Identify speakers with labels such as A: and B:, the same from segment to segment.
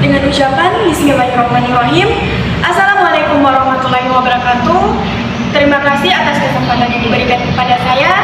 A: dengan ucapan Bismillahirrahmanirrahim. Assalamualaikum warahmatullahi wabarakatuh. Terima kasih atas kesempatan yang diberikan kepada saya.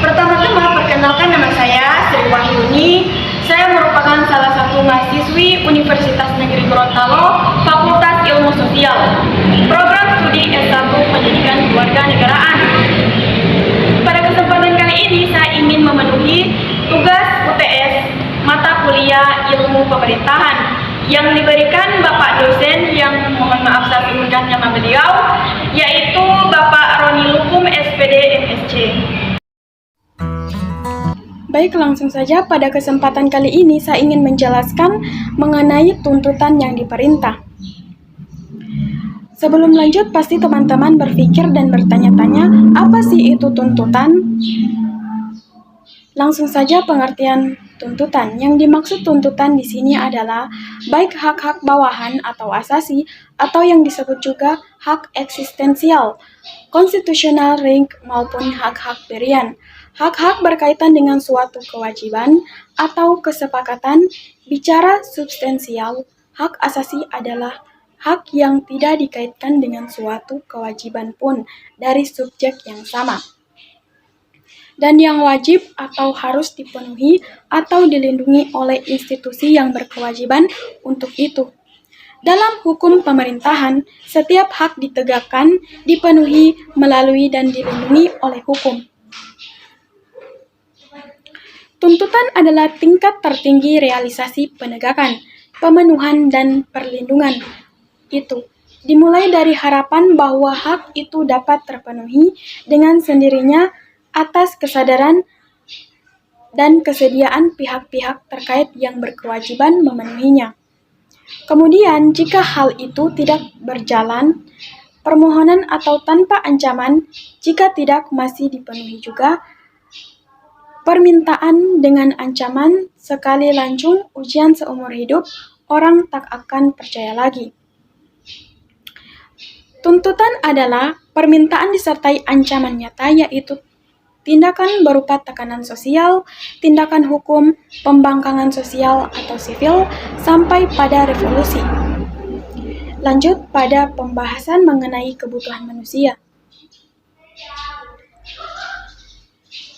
A: Pertama-tama perkenalkan, nama saya Sri Wahyuni. Saya merupakan salah satu mahasiswi Universitas Negeri Gorontalo, Fakultas Ilmu Sosial, program studi S1 Pendidikan Kewarganegaraan. Pada kesempatan kali ini saya ingin memenuhi tugas UTS mata kuliah Ilmu Pemerintahan yang diberikan Bapak dosen yang mohon maaf saya sebutkan nama beliau, yaitu Bapak Roni Lukum SPD MSc. Baik, langsung saja pada kesempatan kali ini saya ingin menjelaskan mengenai tuntutan yang diperintah. Sebelum lanjut, pasti teman-teman berpikir dan bertanya-tanya, apa sih itu tuntutan? Langsung saja pengertian tuntutan. Yang dimaksud tuntutan di sini adalah baik hak-hak bawahan atau asasi, atau yang disebut juga hak eksistensial, konstitusional rank maupun hak-hak berian. Hak-hak berkaitan dengan suatu kewajiban atau kesepakatan. Bicara substansial, hak asasi adalah hak yang tidak dikaitkan dengan suatu kewajiban pun dari subjek yang sama, dan yang wajib atau harus dipenuhi atau dilindungi oleh institusi yang berkewajiban untuk itu. Dalam hukum pemerintahan, setiap hak ditegakkan, dipenuhi, melalui, dan dilindungi oleh hukum. Tuntutan adalah tingkat tertinggi realisasi penegakan, pemenuhan, dan perlindungan. Itu dimulai dari harapan bahwa hak itu dapat terpenuhi dengan sendirinya atas kesadaran dan kesediaan pihak-pihak terkait yang berkewajiban memenuhinya. Kemudian, jika hal itu tidak berjalan, permohonan atau tanpa ancaman, jika tidak masih dipenuhi juga, permintaan dengan ancaman sekali lancung ujian seumur hidup, orang tak akan percaya lagi. Tuntutan adalah permintaan disertai ancaman nyata, yaitu tindakan berupa tekanan sosial, tindakan hukum, pembangkangan sosial atau sivil, sampai pada revolusi. Lanjut pada pembahasan mengenai kebutuhan manusia.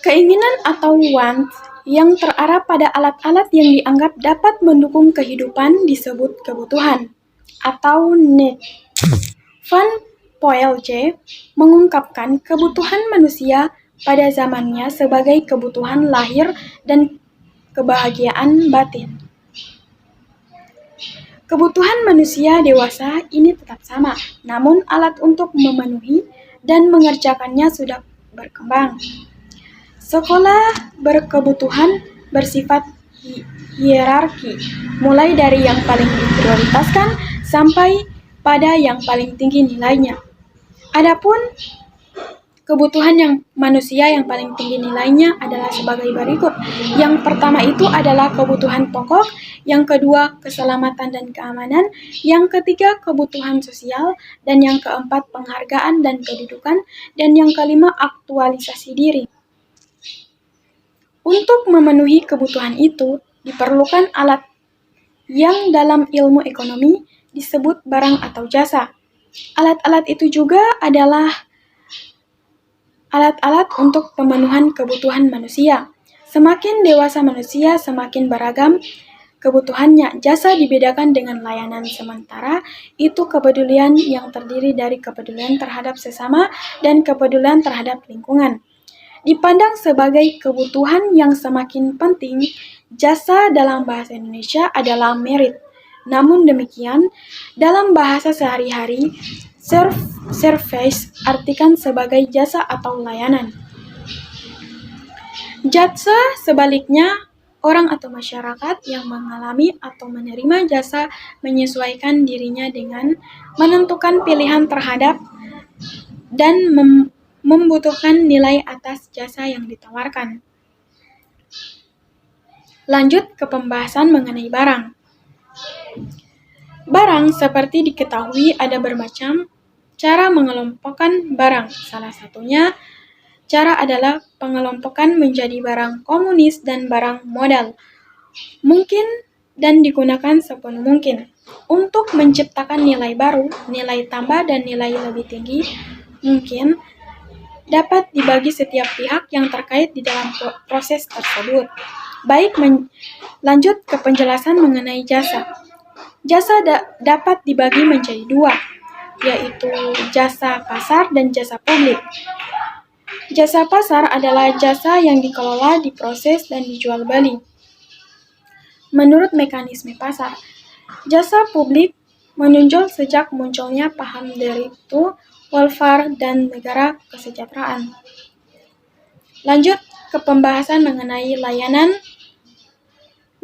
A: Keinginan atau want yang terarah pada alat-alat yang dianggap dapat mendukung kehidupan disebut kebutuhan atau need. Van Poelje mengungkapkan kebutuhan manusia pada zamannya sebagai kebutuhan lahir dan kebahagiaan batin. Kebutuhan manusia dewasa ini tetap sama, namun alat untuk memenuhi dan mengerjakannya sudah berkembang. Sekolah berkebutuhan bersifat hierarki, mulai dari yang paling diprioritaskan sampai pada yang paling tinggi nilainya. Adapun kebutuhan yang manusia yang paling tinggi nilainya adalah sebagai berikut. Yang pertama itu adalah kebutuhan pokok, yang kedua keselamatan dan keamanan, yang ketiga kebutuhan sosial, dan yang keempat penghargaan dan kedudukan, dan yang kelima aktualisasi diri. Untuk memenuhi kebutuhan itu, diperlukan alat yang dalam ilmu ekonomi disebut barang atau jasa. Alat-alat itu juga adalah alat-alat untuk pemenuhan kebutuhan manusia. Semakin dewasa manusia, semakin beragam kebutuhannya. Jasa dibedakan dengan layanan, sementara itu kepedulian yang terdiri dari kepedulian terhadap sesama dan kepedulian terhadap lingkungan. Dipandang sebagai kebutuhan yang semakin penting, jasa dalam bahasa Indonesia adalah merit. Namun demikian, dalam bahasa sehari-hari, service artikan sebagai jasa atau layanan. Jasa sebaliknya, orang atau masyarakat yang mengalami atau menerima jasa menyesuaikan dirinya dengan menentukan pilihan terhadap dan membutuhkan nilai atas jasa yang ditawarkan. Lanjut ke pembahasan mengenai barang. Barang seperti diketahui ada bermacam cara mengelompokkan barang. Salah satunya cara adalah pengelompokan menjadi barang komunis dan barang modal. Mungkin dan digunakan sepenuh mungkin untuk menciptakan nilai baru, nilai tambah, dan nilai lebih tinggi mungkin dapat dibagi setiap pihak yang terkait di dalam proses tersebut. Baik, lanjut ke penjelasan mengenai jasa. Jasa dapat dibagi menjadi dua, yaitu jasa pasar dan jasa publik. Jasa pasar adalah jasa yang dikelola, diproses, dan dijual beli menurut mekanisme pasar. Jasa publik menonjol sejak munculnya paham direktu, welfare, dan negara kesejahteraan. Lanjut ke pembahasan mengenai layanan.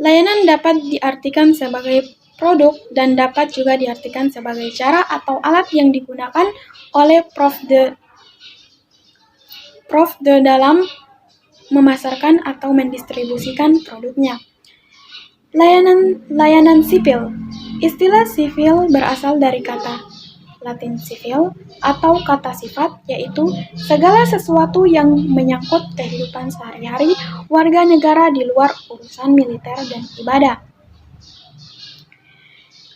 A: Layanan dapat diartikan sebagai produk dan dapat juga diartikan sebagai cara atau alat yang digunakan oleh prof dalam memasarkan atau mendistribusikan produknya. Layanan sipil. Istilah sipil berasal dari kata Latin civil atau kata sifat, yaitu segala sesuatu yang menyangkut kehidupan sehari-hari warga negara di luar urusan militer dan ibadah.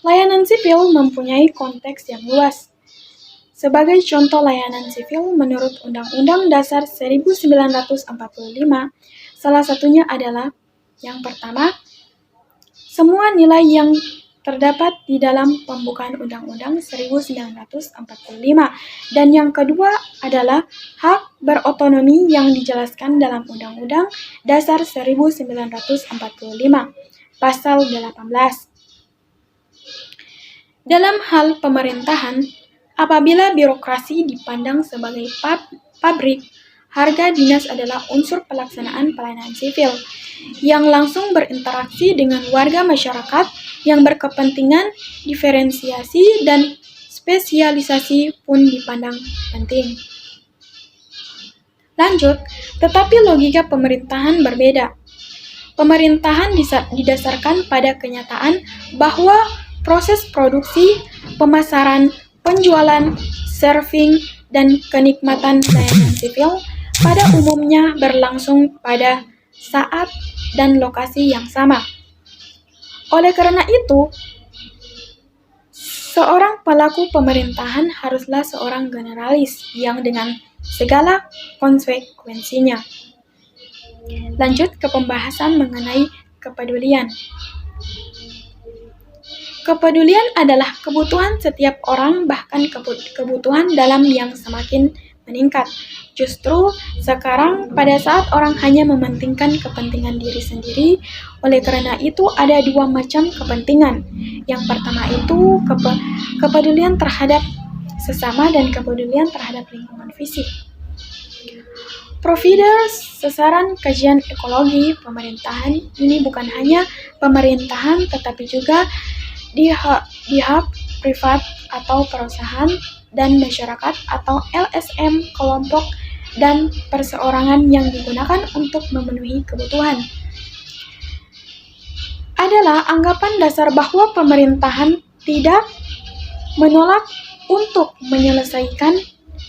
A: Layanan sipil mempunyai konteks yang luas. Sebagai contoh layanan sipil menurut Undang-Undang Dasar 1945, salah satunya adalah yang pertama, semua nilai yang terdapat di dalam pembukaan Undang-Undang 1945, dan yang kedua adalah hak berotonomi yang dijelaskan dalam Undang-Undang Dasar 1945, Pasal 18. Dalam hal pemerintahan, apabila birokrasi dipandang sebagai pabrik, harga dinas adalah unsur pelaksanaan pelayanan sipil yang langsung berinteraksi dengan warga masyarakat yang berkepentingan. Diferensiasi dan spesialisasi pun dipandang penting. Lanjut, tetapi logika pemerintahan berbeda. Pemerintahan didasarkan pada kenyataan bahwa proses produksi, pemasaran, penjualan, serving, dan kenikmatan layanan sipil pada umumnya berlangsung pada saat dan lokasi yang sama. Oleh karena itu, seorang pelaku pemerintahan haruslah seorang generalis yang dengan segala konsekuensinya. Lanjut ke pembahasan mengenai kepedulian. Kepedulian adalah kebutuhan setiap orang, bahkan kebutuhan dalam yang semakin meningkat. Justru sekarang pada saat orang hanya mementingkan kepentingan diri sendiri, oleh karena itu ada dua macam kepentingan. Yang pertama itu kepedulian terhadap sesama dan kepedulian terhadap lingkungan fisik. Providers sasaran kajian ekologi pemerintahan ini bukan hanya pemerintahan tetapi juga di hub privat atau perusahaan dan masyarakat atau LSM, kelompok dan perseorangan yang digunakan untuk memenuhi kebutuhan. Adalah anggapan dasar bahwa pemerintahan tidak menolak untuk menyelesaikan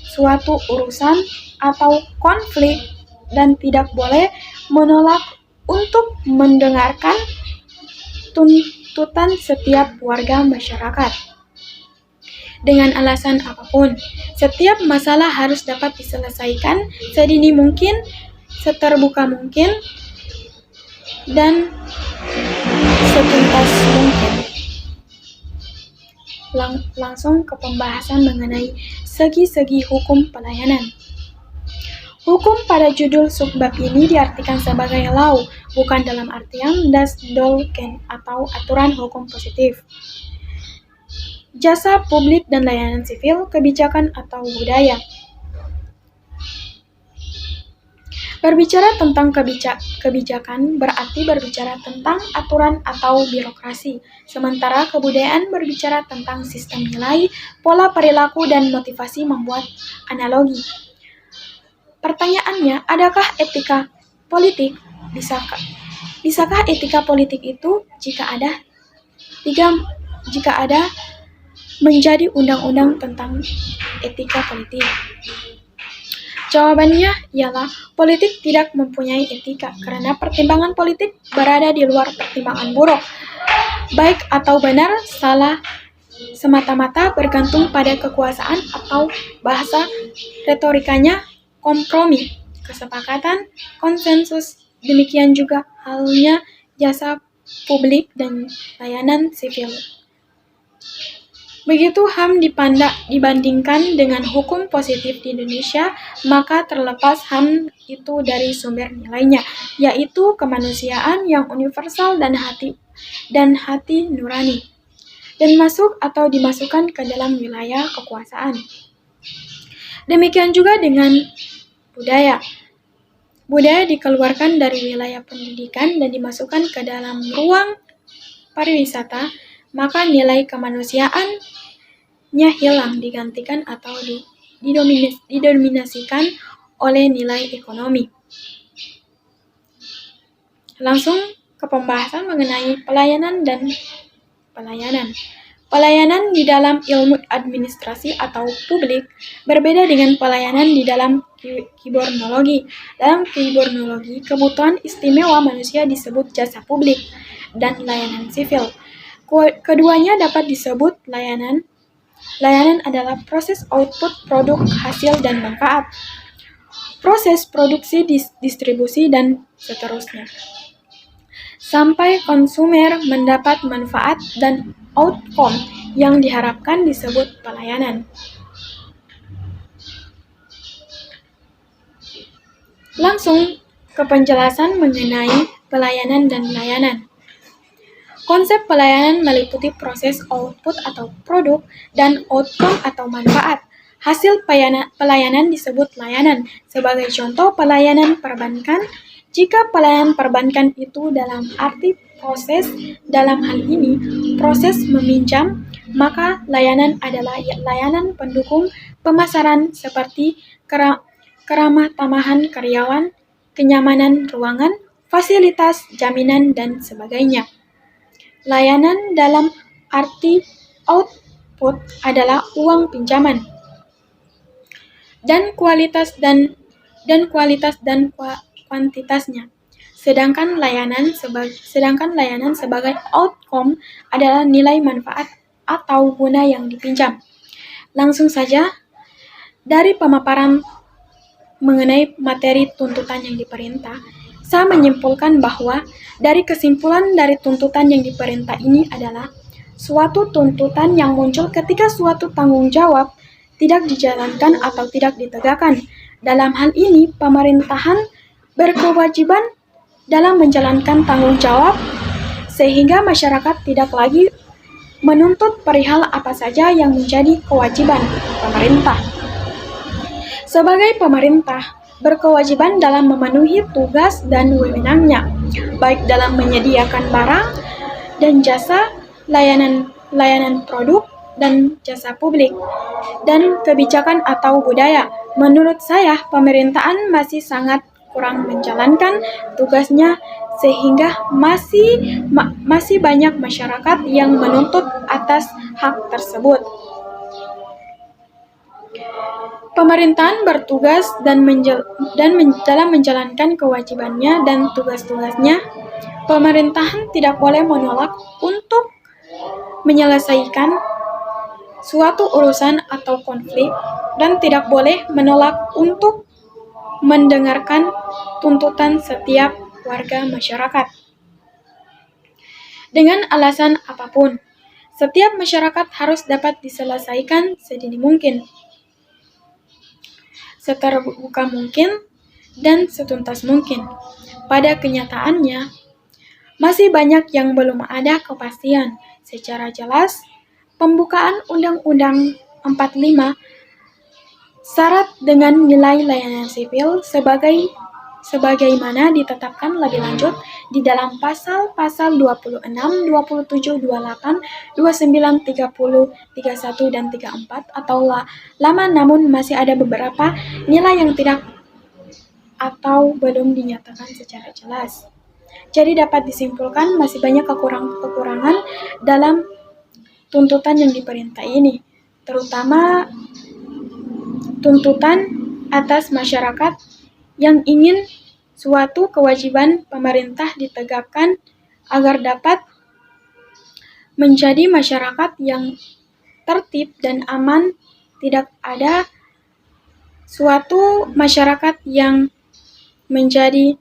A: suatu urusan atau konflik dan tidak boleh menolak untuk mendengarkan tuntutan setiap warga masyarakat. Dengan alasan apapun, setiap masalah harus dapat diselesaikan sedini mungkin, seterbuka mungkin, dan setuntas mungkin. Langsung ke pembahasan mengenai segi-segi hukum pelayanan. Hukum pada judul subbab ini diartikan sebagai law, bukan dalam artian das Dolken atau aturan hukum positif. Jasa publik dan layanan sivil, kebijakan atau budaya. Berbicara tentang kebijakan berarti berbicara tentang aturan atau birokrasi, sementara kebudayaan berbicara tentang sistem nilai, pola perilaku, dan motivasi membuat analogi. Pertanyaannya, adakah etika politik? Bisakah etika politik itu jika ada menjadi undang-undang tentang etika politik? Jawabannya ialah politik tidak mempunyai etika karena pertimbangan politik berada di luar pertimbangan buruk. Baik atau benar, salah semata-mata bergantung pada kekuasaan atau bahasa retorikanya kompromi, kesepakatan, konsensus. Demikian juga halnya jasa publik dan layanan sivil. Begitu HAM dibandingkan dengan hukum positif di Indonesia, maka terlepas HAM itu dari sumber nilainya, yaitu kemanusiaan yang universal dan hati nurani, dan masuk atau dimasukkan ke dalam wilayah kekuasaan. Demikian juga dengan budaya. Budaya dikeluarkan dari wilayah pendidikan dan dimasukkan ke dalam ruang pariwisata, maka nilai kemanusiaannya hilang, digantikan atau didominasikan oleh nilai ekonomi. Langsung ke pembahasan mengenai pelayanan dan pelayanan. Pelayanan di dalam ilmu administrasi atau publik berbeda dengan pelayanan di dalam kibornologi. Dalam kibornologi, kebutuhan istimewa manusia disebut jasa publik dan layanan sivil. Keduanya dapat disebut layanan. Layanan adalah proses output produk, hasil, dan manfaat. Proses produksi, distribusi, dan seterusnya. Sampai konsumer mendapat manfaat dan outcome yang diharapkan disebut pelayanan. Langsung ke penjelasan mengenai pelayanan dan layanan. Konsep pelayanan meliputi proses output atau produk dan outcome atau manfaat. Hasil pelayanan disebut layanan. Sebagai contoh, pelayanan perbankan. Jika pelayanan perbankan itu dalam arti proses, dalam hal ini proses meminjam, maka layanan adalah layanan pendukung pemasaran seperti keramah tamahan karyawan, kenyamanan ruangan, fasilitas jaminan, dan sebagainya. Layanan dalam arti output adalah uang pinjaman dan kualitas dan kuantitasnya. Sedangkan layanan sebagai outcome adalah nilai manfaat atau guna yang dipinjam. Langsung saja dari pemaparan mengenai materi tuntutan yang diperintah, saya menyimpulkan bahwa dari kesimpulan dari tuntutan yang diperintah ini adalah suatu tuntutan yang muncul ketika suatu tanggung jawab tidak dijalankan atau tidak ditegakkan. Dalam hal ini, pemerintahan berkewajiban dalam menjalankan tanggung jawab sehingga masyarakat tidak lagi menuntut perihal apa saja yang menjadi kewajiban pemerintah. Sebagai pemerintah, berkewajiban dalam memenuhi tugas dan wewenangnya, baik dalam menyediakan barang dan jasa, layanan produk, dan jasa publik, dan kebijakan atau budaya. Menurut saya, pemerintahan masih sangat kurang menjalankan tugasnya sehingga masih banyak masyarakat yang menuntut atas hak tersebut. Pemerintahan bertugas dalam menjalankan kewajibannya dan tugas-tugasnya. Pemerintahan tidak boleh menolak untuk menyelesaikan suatu urusan atau konflik dan tidak boleh menolak untuk mendengarkan tuntutan setiap warga masyarakat. Dengan alasan apapun, setiap masyarakat harus dapat diselesaikan sedini mungkin, seterbuka mungkin, dan setuntas mungkin. Pada kenyataannya, masih banyak yang belum ada kepastian secara jelas. Pembukaan Undang-Undang 45 syarat dengan nilai layanan sipil sebagaimana ditetapkan lebih lanjut di dalam pasal-pasal 26, 27, 28, 29, 30, 31, dan 34 atau lama, namun masih ada beberapa nilai yang tidak atau belum dinyatakan secara jelas. Jadi dapat disimpulkan masih banyak kekurangan dalam tuntutan yang diperintah ini, terutama tuntutan atas masyarakat yang ingin suatu kewajiban pemerintah ditegakkan agar dapat menjadi masyarakat yang tertib dan aman. Tidak ada suatu masyarakat yang menjadi